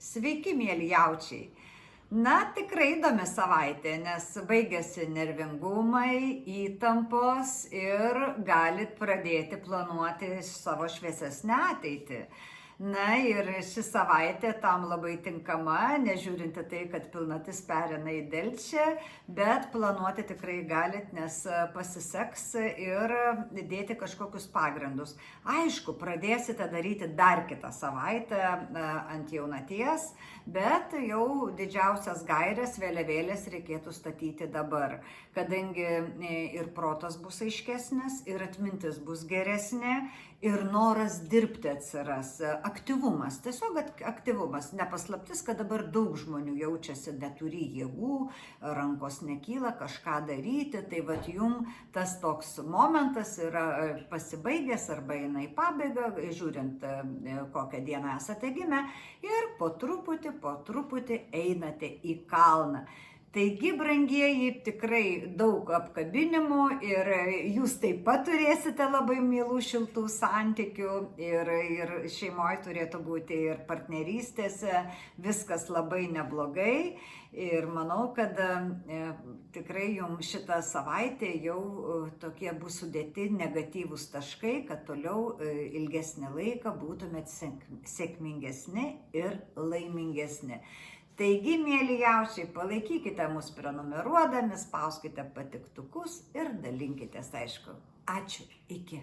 Sveiki, mėly jaučiai. Na, tikrai įdomi savaitė, nes baigėsi nervingumai, įtampos ir galit pradėti planuoti savo šviesesnę ateitį. Na ir ši savaitė tam labai tinkama, nežiūrinti tai, kad pilnatis perina į delčią, bet planuoti tikrai galit, nes pasiseks ir dėti kažkokius pagrindus. Aišku, pradėsite daryti dar kitą savaitę ant jaunaties, bet jau didžiausias gaires, vėliavėlės reikėtų statyti dabar, kadangi ir protas bus aiškesnis, ir atmintis bus geresnė, ir noras dirbti atsiras, aktyvumas, tiesiog aktyvumas. Nepaslaptis, kad dabar daug žmonių jaučiasi neturi jėgų, rankos nekyla kažką daryti, tai vat jum tas toks momentas yra pasibaigęs arba eina į pabaigą, žiūrint kokią dieną esate gimę, ir po truputį einate į kalną. Taigi, brangieji, tikrai daug apkabinimų ir jūs taip pat turėsite labai mielų šiltų santykių ir šeimoje turėtų būti ir partnerystėse, viskas labai neblogai ir manau, kad tikrai jums šitą savaitę jau tokie bus sudėti negatyvūs taškai, kad toliau ilgesnį laiką būtumėt sėkmingesni ir laimingesni. Taigi, mėly jaučiai, palaikykite mus prenumeruodami, spauskite patiktukus ir dalinkitės, aišku. Ačiū, iki.